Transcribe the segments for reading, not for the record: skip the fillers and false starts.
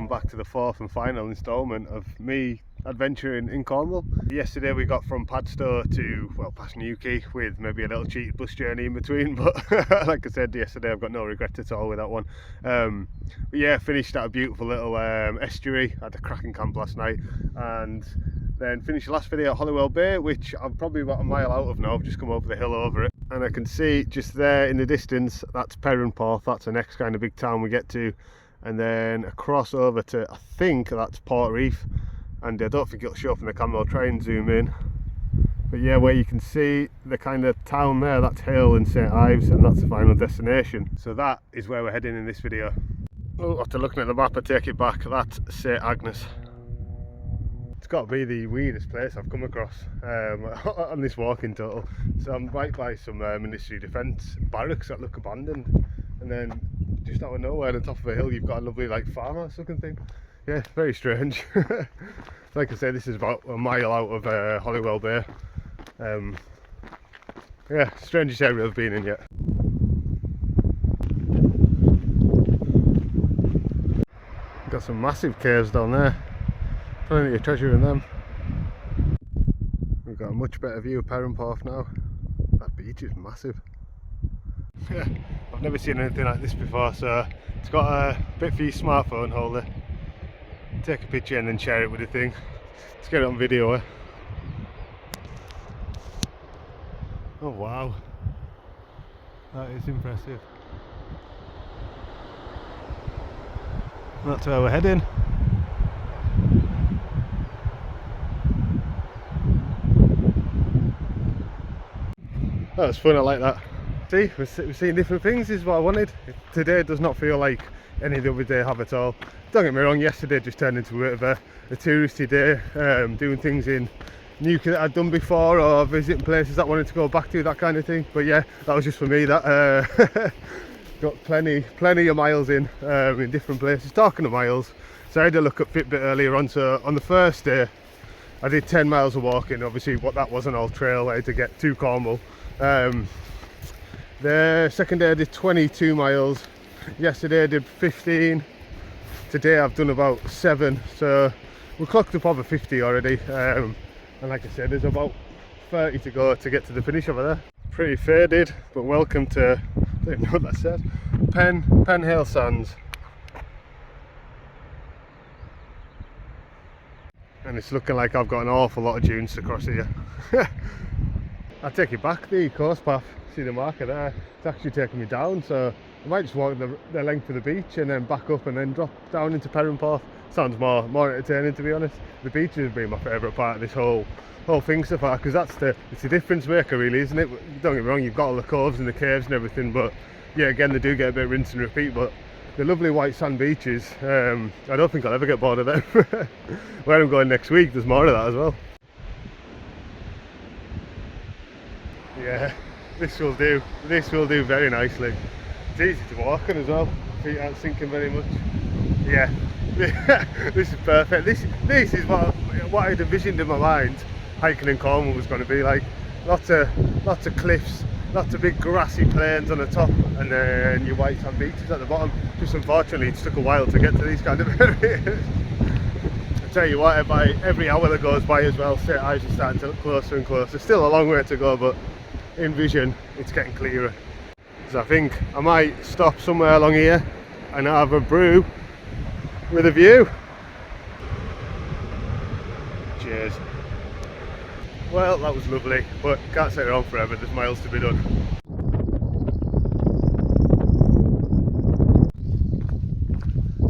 welcome back to the fourth and final instalment of me adventuring in Cornwall. Yesterday we got from Padstow to, well, past Newquay with maybe a little cheated bus journey in between, but like I said yesterday, I've got no regret at all with that one. But yeah, finished at a beautiful little estuary. Had a cracking camp last night, and then finished the last video at Hollywell Bay, which I'm probably about a mile out of now. I've just come over the hill over it, and I can see just there in the distance, that's Perranporth. That's the next kind of big town we get to, and then across over to, I think that's Port Reef, and I don't think it'll show up in the camera. I'll try and zoom in, but yeah, where you can see the kind of town there, that's Hill and St Ives, and that's the final destination. So that is where we're heading in this video. Oh, after looking at the map, I take it back, that's St Agnes. It's got to be the weirdest place I've come across on this walk in total. So I'm right by some Ministry of Defence barracks that look abandoned, and then just out of nowhere on the top of a hill you've got a lovely like farmhouse looking thing. Yeah, very strange. Like I say, this is about a mile out of Hollywell Bay. Yeah, strangest area I've been in yet. Got some massive caves down there. Plenty of treasure in them. We've got a much better view of Perranporth now. That beach is massive. Yeah, I've never seen anything like this before, so it's got a bit for your smartphone holder. Take a picture and then share it with the thing. Let's get it on video. Oh wow, that is impressive. That's where we're heading. That was fun, I like that. See, we're seeing different things. This is what I wanted. Today does not feel like any of the other day have at all. Don't get me wrong, yesterday just turned into a bit of a touristy day, doing things in Newquay that I'd done before, or visiting places that I wanted to go back to, that kind of thing. But yeah, that was just for me. That got plenty of miles in different places. Talking of miles, so I had a look at Fitbit earlier on. So on the first day I did 10 miles of walking. Obviously what that wasn't all trail, I had to get to Cornwall. The second day I did 22 miles. Yesterday I did 15. Today I've done about 7, so we're clocked up over 50 already. And like I said, there's about 30 to go to get to the finish over there. Pretty faded, but welcome to, I don't even know what that says, Penhale Sands. And it's looking like I've got an awful lot of dunes to cross here. I take it back, the coast path, see the marker there, it's actually taking me down, so I might just walk the length of the beach and then back up and then drop down into Perranporth. Sounds more entertaining, to be honest. The beach has been my favourite part of this whole thing so far, because it's the difference maker really, isn't it? Don't get me wrong, you've got all the coves and the caves and everything, but yeah, again, they do get a bit of rinse and repeat, but the lovely white sand beaches, I don't think I'll ever get bored of them. Where I'm going next week, there's more of that as well. Yeah, this will do very nicely. It's easy to walk on as well, feet aren't sinking very much. Yeah, this is perfect. This is what I'd envisioned in my mind hiking in Cornwall was going to be like. Lots of cliffs, lots of big grassy plains on the top, and then your white sand beaches at the bottom. Just unfortunately it took a while to get to these kind of areas. I tell you what, every hour that goes by as well, St Ives is starting to look closer and closer. Still a long way to go, but in vision it's getting clearer. So I think I might stop somewhere along here and have a brew with a view. Cheers. Well, that was lovely, but can't sit around forever, there's miles to be done.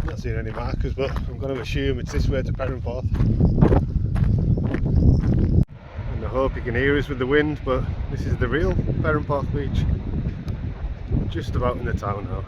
Not seeing any markers, but I'm going to assume it's this way to Perranporth. And I hope you can hear us with the wind, but this is the real Perranporth beach. Just about in the town now.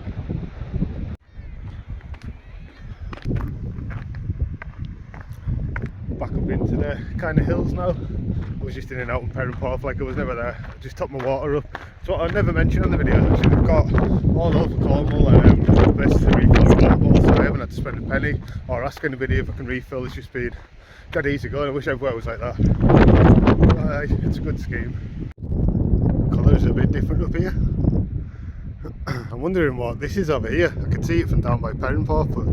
Back up into the kind of hills now. I was just in and out in Perranporth like I was never there. I just topped my water up. So what I never mentioned on the videos, actually, they've got all over Cornwall places to refill the water bottles, so I haven't had to spend a penny or ask anybody if I can refill. It's just been dead easy going. I wish everywhere was like that. It's a good scheme. Colours are a bit different up here. I'm wondering what this is over here. I can see it from down by Perranporth, but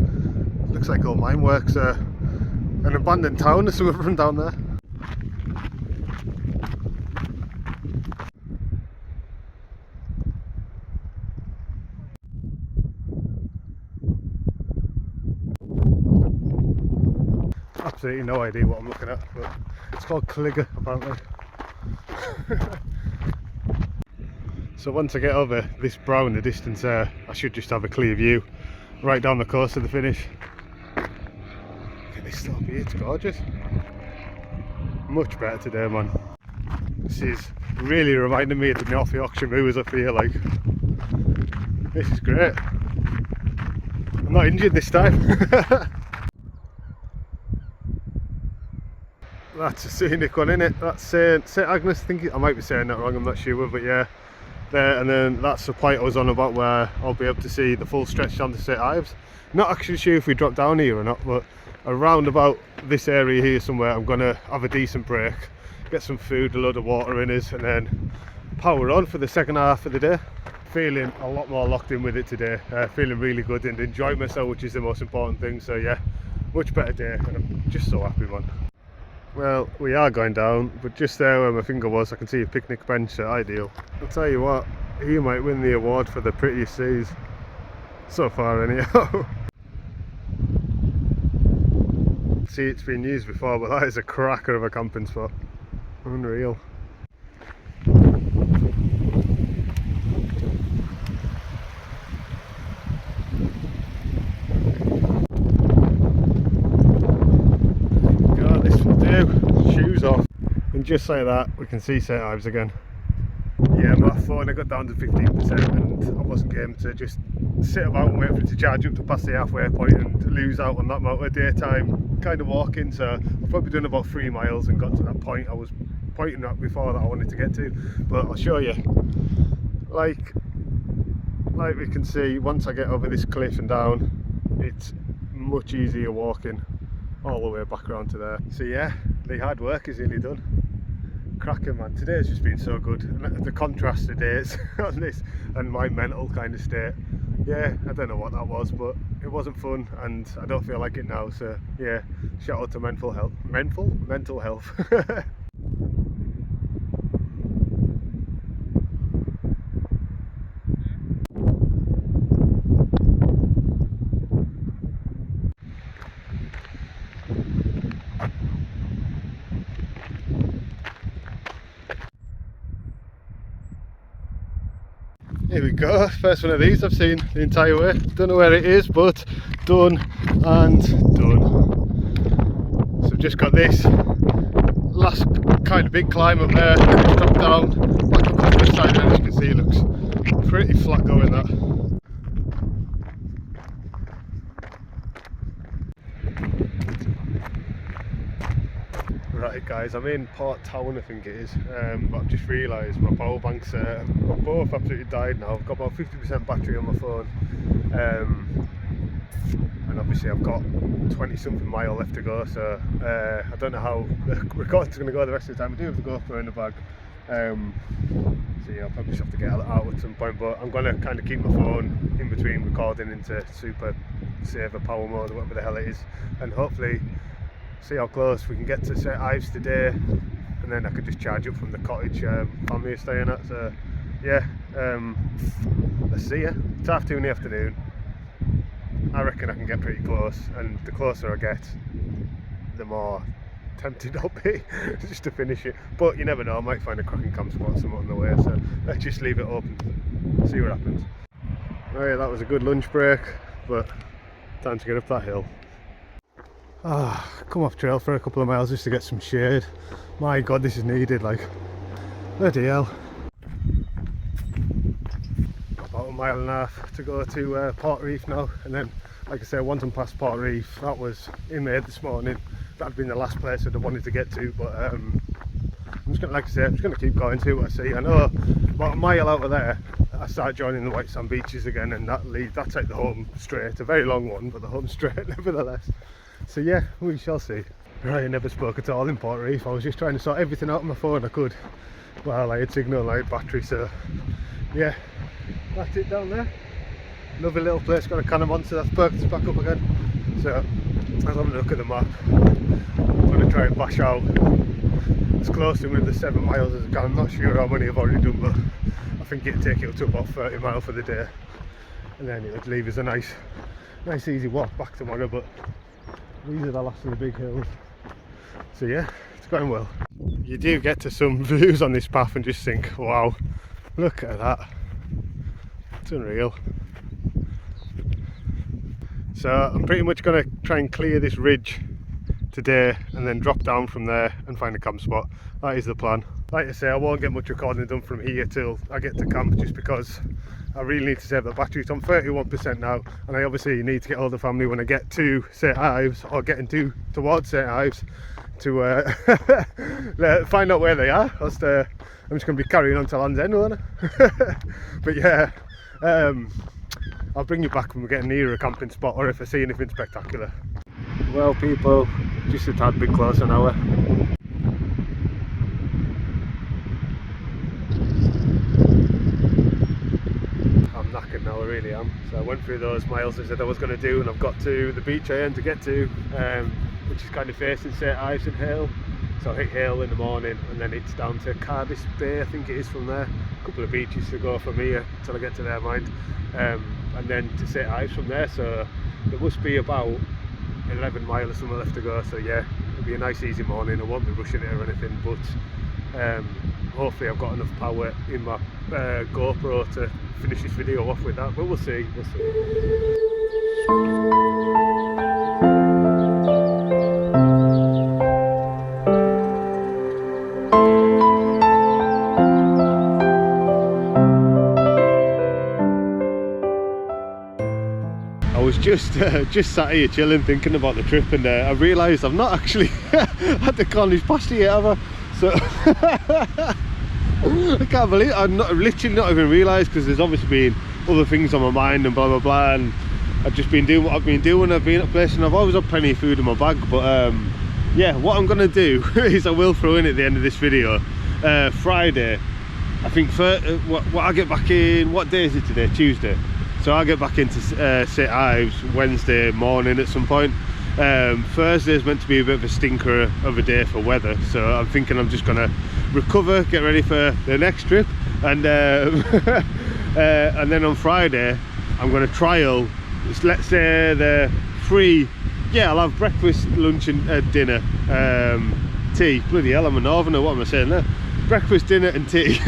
Looks like all mine works. An abandoned town or something from down there. Absolutely no idea what I'm looking at, but it's called Cligger apparently. So once I get over this brow in the distance there, I should just have a clear view right down the coast of the finish. Look at this slope here, it's gorgeous. Much better today, man. This is really reminding me of the North Yorkshire moors up here, like. This is great. I'm not injured this time. That's a scenic one, isn't it? That's St Agnes, I think. I might be saying that wrong, I'm not sure, but yeah. There, and then that's the point I was on about, where I'll be able to see the full stretch down to St Ives. Not actually sure if we drop down here or not, but around about this area here somewhere I'm gonna have a decent break, get some food, a load of water in us, and then power on for the second half of the day. Feeling a lot more locked in with it today, feeling really good and enjoying myself, which is the most important thing. So yeah, much better day, and I'm just so happy, man. Well, we are going down, but just there where my finger was, I can see a picnic bench, so ideal. I'll tell you what, he might win the award for the prettiest seas so far anyhow. See, it's been used before, but that is a cracker of a camping spot. Unreal. God, this will do. Shoes off. And just like that, we can see St Ives again. Yeah, my phone, I got down to 15% and I wasn't game to just sit about and wait for it to charge up to past the halfway point and lose out on that amount of daytime kind of walking. So I've probably done about 3 miles and got to that point I was pointing at before that I wanted to get to. But I'll show you. Like we can see, once I get over this cliff and down, it's much easier walking all the way back around to there. So yeah, the hard work is nearly done. Cracking, man. Today's just been so good, and the contrast to days on this and my mental kind of state, yeah, I don't know what that was, but it wasn't fun and I don't feel like it now. So yeah, shout out to mental health. Here we go, first one of these I've seen the entire way. Don't know where it is, but done and done. So I've just got this last kind of big climb up there, just drop down, back up to the side, and as you can see it looks pretty flat going that. Right guys, I'm in Port Town I think it is, but I've just realised my power banks are both absolutely died now. I've got about 50% battery on my phone, and obviously I've got 20 something mile left to go, so I don't know how the recording's going to go the rest of the time. I do have the GoPro in the bag, so yeah, I'll probably just have to get out at some point, but I'm going to kind of keep my phone in between recording into super saver power mode or whatever the hell it is, and hopefully see how close we can get to St Ives today, and then I could just charge up from the cottage family are staying at. So yeah, let's see ya. It's 2:30 in the afternoon. I reckon I can get pretty close, and the closer I get, the more tempted I'll be just to finish it. But you never know, I might find a cracking camp spot somewhere on the way, so let's just leave it open, see what happens. Right, that was a good lunch break, but time to get up that hill. Come off trail for a couple of miles just to get some shade. My god, this is needed, like, bloody hell. About 1.5 miles to go to Port Reef now, and then like I say, once I'm past Port Reef, that was in May this morning, that'd been the last place I'd have wanted to get to, but I'm just gonna, like I say, I'm just gonna keep going, see what I see. I know about 1 mile out of there I start joining the white sand beaches again, and that's like the home straight, a very long one, but the home straight nevertheless. So yeah, we shall see. Right, I never spoke at all in Port Reef. I was just trying to sort everything out on my phone I could while I had signal, I had battery. So yeah, that's it down there. Lovely little place, got a can of Monster that's perked us back up again. So I'll have a look at the map. I'm going to try and bash out as close to with the 7 miles as I can. I'm not sure how many I've already done, but I think it'd take it up to about 30 miles for the day, and then it would leave us a nice easy walk back tomorrow. But these are the last of the big hills, so yeah, it's going well. You do get to some views on this path and just think, wow, look at that, it's unreal. So I'm pretty much going to try and clear this ridge today and then drop down from there and find a camp spot. That is the plan. Like I say, I won't get much recording done from here till I get to camp, just because I really need to save the battery. So I'm 31% now, and I obviously need to get all the family when I get to St Ives, or getting towards St Ives, to find out where they are. I'm just going to be carrying on to Land's End, won't I? But yeah, I'll bring you back when we're getting near a camping spot, or if I see anything spectacular. Well people, just a tad bit closer now. I'm knackered now, I really am. So I went through those miles I said I was going to do, and I've got to the beach I aim to get to, which is kind of facing St Ives and Hale. So I hit Hale in the morning, and then it's down to Cardiff Bay, I think it is from there. A couple of beaches to go from here till I get to their mind, and then to St Ives from there. So there must be about 11 miles or something left to go. So yeah, it'll be a nice easy morning. I won't be rushing it or anything, but hopefully I've got enough power in my GoPro to finish this video off with that, but we'll see. I was just sat here chilling, thinking about the trip, and I realised I've not actually had the Cornish pasty yet, have I? So I can't believe it. I've literally not even realised, because there's obviously been other things on my mind and blah blah blah, and I've just been doing what I've been doing. I've been at places and I've always had plenty of food in my bag, but yeah, what I'm gonna do is I will throw in at the end of this video Friday, I think, for what I get back in. What day is it today? Tuesday. So I'll get back into St Ives Wednesday morning at some point. Thursday's meant to be a bit of a stinker of a day for weather, so I'm thinking I'm just gonna recover, get ready for the next trip, and then on Friday I'm gonna trial, let's say, the free, yeah, I'll have breakfast, lunch and dinner, tea, bloody hell, I'm a northerner, what am I saying there? Breakfast, dinner and tea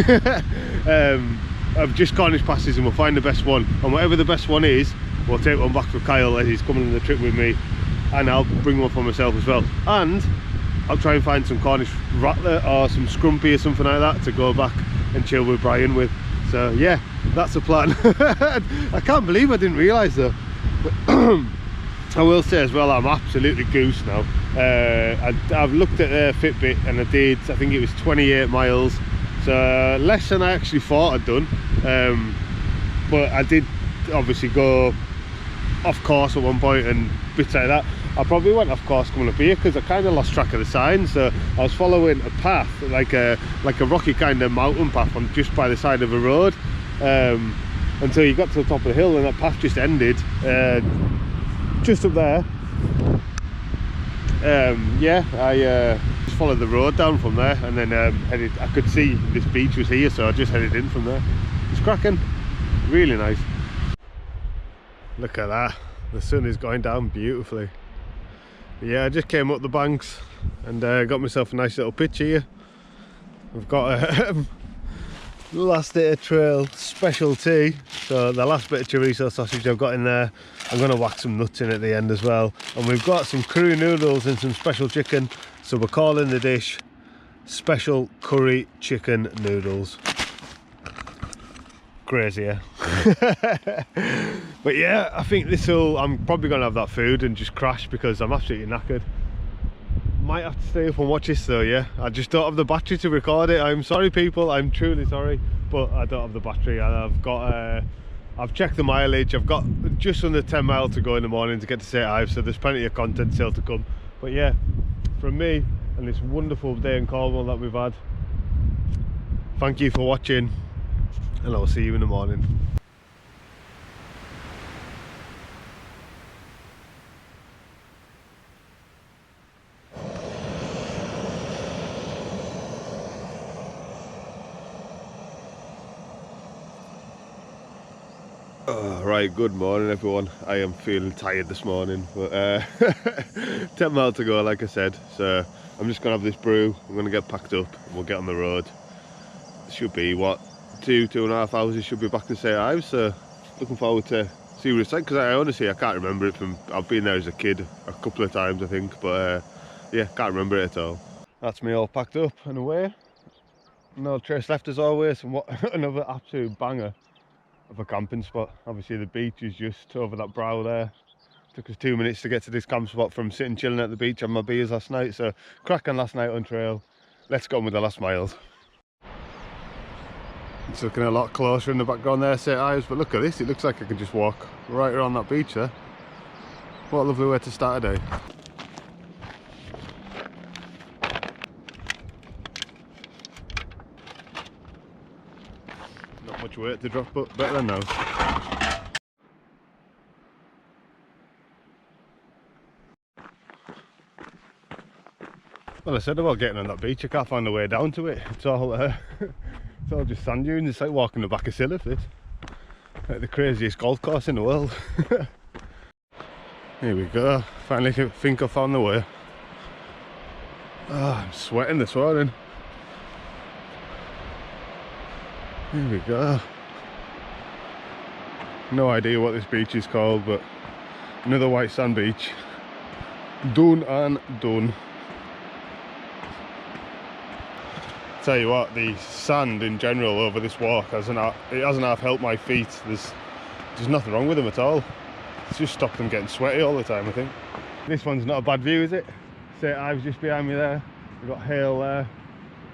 of just Cornish pasties, and we'll find the best one, and whatever the best one is, we'll take one back for Kyle as he's coming on the trip with me, and I'll bring one for myself as well, and I'll try and find some Cornish rattler or some scrumpy or something like that to go back and chill with Brian with. So yeah, that's the plan. I can't believe I didn't realise though. I will say as well, I'm absolutely goose now. I've looked at the Fitbit, and I think it was 28 miles, so less than I actually thought I'd done, but I did obviously go off course at one point and bits like that. I probably went off course coming up here because I kind of lost track of the signs. So I was following a path, like a rocky kind of mountain path on just by the side of a road, until you got to the top of the hill, and that path just ended just up there. Yeah, I just followed the road down from there, and then headed. I could see this beach was here, so I just headed in from there. It's cracking, really nice. Look at that, the sun is going down beautifully. But yeah, I just came up the banks and got myself a nice little pitch here. I've got a last day of trail special tea, so the last bit of chorizo sausage I've got in there. I'm going to whack some nuts in at the end as well, and we've got some curry noodles and some special chicken, so we're calling the dish special curry chicken noodles. Crazy, yeah. But yeah, I think I'm probably going to have that food and just crash because I'm absolutely knackered. Might have to stay up and watch this though, yeah. I just don't have the battery to record it. I'm sorry people, I'm truly sorry, but I don't have the battery. I've checked the mileage. I've got just under 10 miles to go in the morning to get to St Ives, so there's plenty of content still to come. But yeah, from me and this wonderful day in Cornwall that we've had, thank you for watching, and I'll see you in the morning. Right, good morning everyone. I am feeling tired this morning, but 10 miles to go like I said, so I'm just going to have this brew, I'm going to get packed up and we'll get on the road. It should be, what, 2.5 hours, it should be back to St Ives, so looking forward to see what it's like, because I honestly, I can't remember it from, I've been there as a kid a couple of times I think, but yeah, can't remember it at all. That's me all packed up and away. No trace left as always, and what another absolute banger of a camping spot. Obviously the beach is just over that brow there. Took us 2 minutes to get to this camp spot from sitting chilling at the beach on my beers last night, so cracking last night on trail. Let's go on with the last miles. It's looking a lot closer in the background there, St Ives, but look at this, it looks like I could just walk right around that beach there. What a lovely way to start a day. Not much weight to drop, but better than no. Well, I said about getting on that beach, I can't find the way down to it. It's all it's all just sand dunes. It's like walking the back of St Ives, this. Like the craziest golf course in the world. Here we go. Finally think I found the way. Oh, I'm sweating this morning. Here we go. No idea what this beach is called, but another white sand beach. Done and done. Tell you what, the sand in general over this walk hasn't half helped my feet. There's nothing wrong with them at all. It's just stopped them getting sweaty all the time, I think. This one's not a bad view, is it? St Ives just behind me there. We've got Hale there,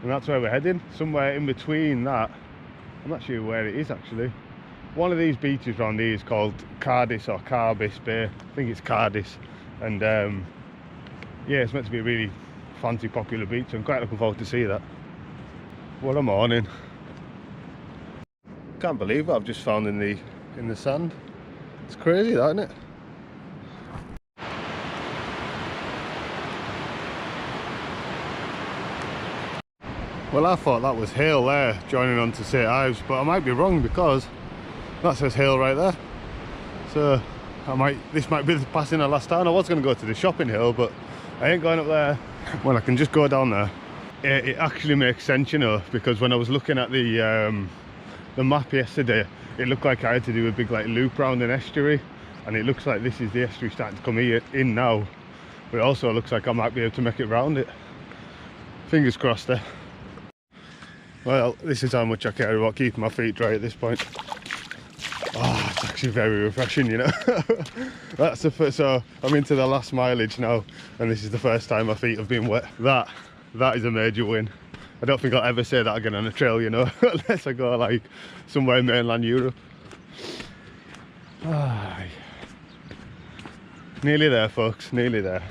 and that's where we're heading. Somewhere in between that, I'm not sure where it is actually. One of these beaches around here is called Cardiff or Carbis Bay. I think it's Cardiff, and yeah, it's meant to be a really fancy, popular beach. I'm quite looking forward to see that. What a morning. Can't believe what I've just found in the sand. It's crazy that, isn't it? Well, I thought that was Hale there joining on to St Ives, but I might be wrong because that says Hale right there. So this might be the passing the last town. I was going to go to the shopping hill, but I ain't going up there. Well, I can just go down there. It actually makes sense, you know, because when I was looking at the map yesterday, it looked like I had to do a big like loop round an estuary, and it looks like this is the estuary starting to come in now, but it also looks like I might be able to make it round it. Fingers crossed there. Well, this is how much I care about keeping my feet dry at this point. Oh, it's actually very refreshing, you know. That's the first, so I'm into the last mileage now, and this is the first time my feet have been wet. That is a major win. I don't think I'll ever say that again on a trail, you know, unless I go like somewhere in mainland Europe. Nearly there, folks, nearly there.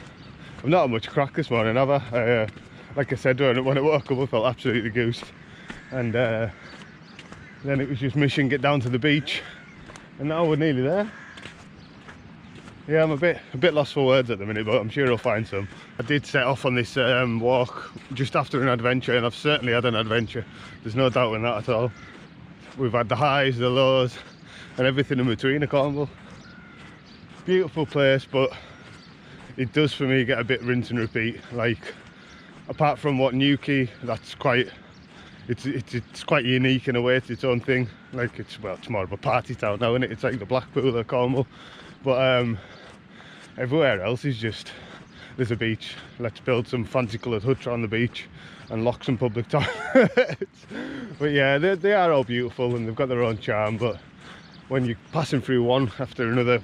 I've not had much crack this morning, have I? Like I said, when I woke up I felt absolutely goosed, and then it was just mission get down to the beach, and now we're nearly there. Yeah, I'm a bit lost for words at the minute, but I'm sure I'll find some. I did set off on this walk just after an adventure, and I've certainly had an adventure. There's no doubt in that at all. We've had the highs, the lows, and everything in between at Cornwall. Beautiful place, but it does for me get a bit rinse and repeat. Like, apart from what Newquay, that's quite, it's quite unique in a way, it's its own thing. Like, it's more of a party town now, isn't it? It's like the Blackpool of Cornwall. But everywhere else is just, there's a beach, let's build some fancy coloured huts on the beach and lock some public toilets. But yeah, they are all beautiful and they've got their own charm, but when you're passing through one after another,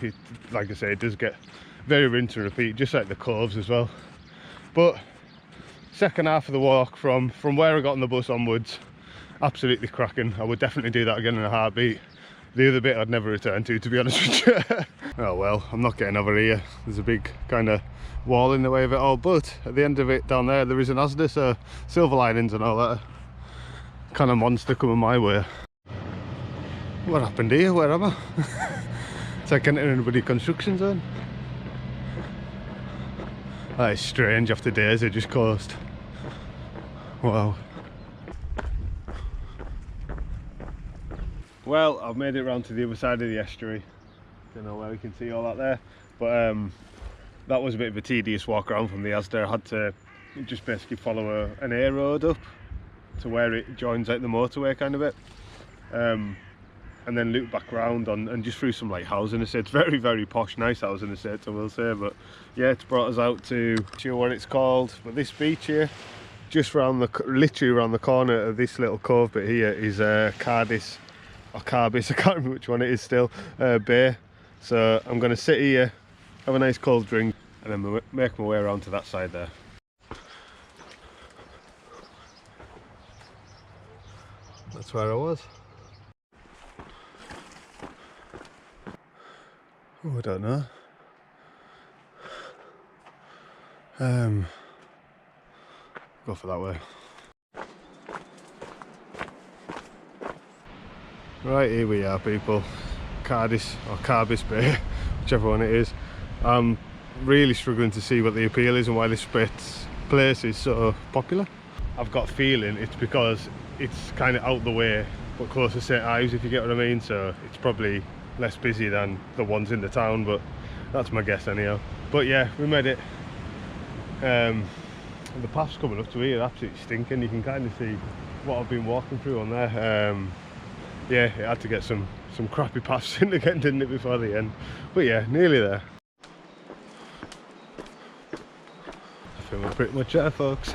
it, like I say, it does get very rinse and repeat, just like the coves as well. But second half of the walk from where I got on the bus onwards, absolutely cracking. I would definitely do that again in a heartbeat. The other bit I'd never return to be honest with you. Oh well, I'm not getting over here. There's a big kind of wall in the way of it all, but at the end of it down there is an Asda, so silver linings and all that. Kind of monster coming my way. What happened here? Where am I? It's like entering anybody construction zone. That is strange after days it just coast. Wow. Well, I've made it around to the other side of the estuary. Don't know where we can see all that there, but that was a bit of a tedious walk around from the Asda. I had to just basically follow an A road up to where it joins like the motorway kind of bit, and then loop back around and just through some like housing estates. Very, very posh, nice housing estates, I will say. But yeah, it's brought us out to, sure what it's called, but this beach here, just literally around the corner of this little cove bit here, is Cardis or Carbis, I can't remember which one it is still, Bay. So I'm going to sit here, have a nice cold drink, and then make my way around to that side there. That's where I was. Oh, I don't know. Go for that way. Right, here we are, people. Cardis or Carbis Bay, whichever one it is. I'm really struggling to see what the appeal is and why this place is so popular. I've got a feeling it's because it's kind of out the way but close to St Ives, if you get what I mean, so it's probably less busy than the ones in the town, but that's my guess anyhow. But yeah, we made it. The path's coming up to here, absolutely stinking. You can kind of see what I've been walking through on there. Yeah, it had to get some crappy paths in again, didn't it, before the end? But yeah, nearly there. I think we're pretty much there, folks.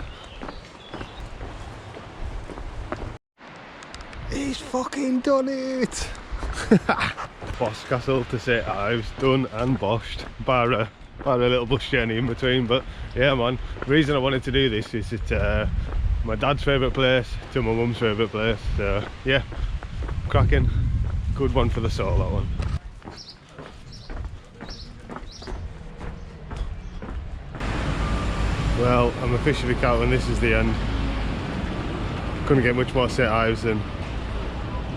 He's fucking done it! Boss Castle to St Ives, done and boshed, bar a little bus journey in between. But yeah, man, the reason I wanted to do this is it's my dad's favourite place to my mum's favourite place, so yeah, cracking. Good one for the soul, that one. Well, I'm officially counting this as the end. Couldn't get much more St Ives than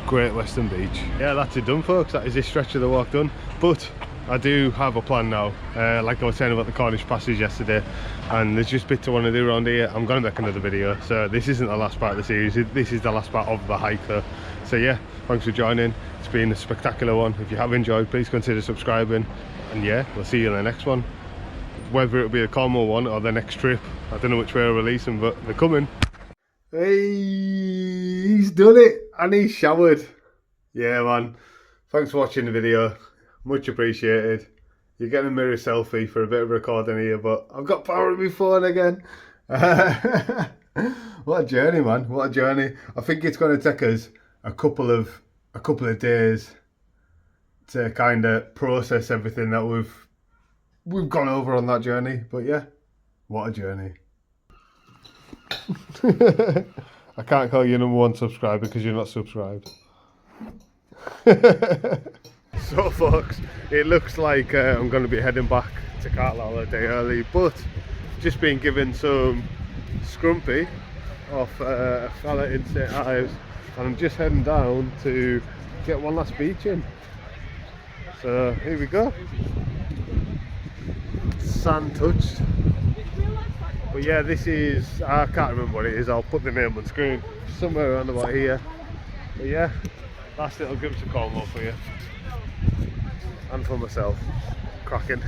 Great Western Beach. Yeah, that's it done, folks. That is this stretch of the walk done. But I do have a plan now. Like I was saying about the Cornish Passage yesterday, and there's just bits I want to do around here. I'm going to make another video, so this isn't the last part of the series. This is the last part of the hike though. So yeah, thanks for joining. It's been a spectacular one. If you have enjoyed, please consider subscribing, and yeah, we'll see you in the next one. Whether it'll be a Cornwall one or the next trip, I don't know which way I'll release them, but they're coming. Hey, he's done it and he's showered. Yeah, man, thanks for watching the video, much appreciated. You're getting a mirror selfie for a bit of recording here, but I've got power on my phone again. What a journey, man, what a journey. I think it's going to take us a couple of days to kind of process everything that we've gone over on that journey. But yeah, what a journey. I can't call you #1 subscriber because you're not subscribed. So folks, it looks like I'm going to be heading back to Carlisle a day early, but just been given some scrumpy off a fella in St Ives, and I'm just heading down to get one last beach in. So here we go, sand touched. But yeah, this is, I can't remember what it is, I'll put the name on screen, somewhere around about here. But yeah, last little glimpse of Cornwall for you, and for myself. Cracking.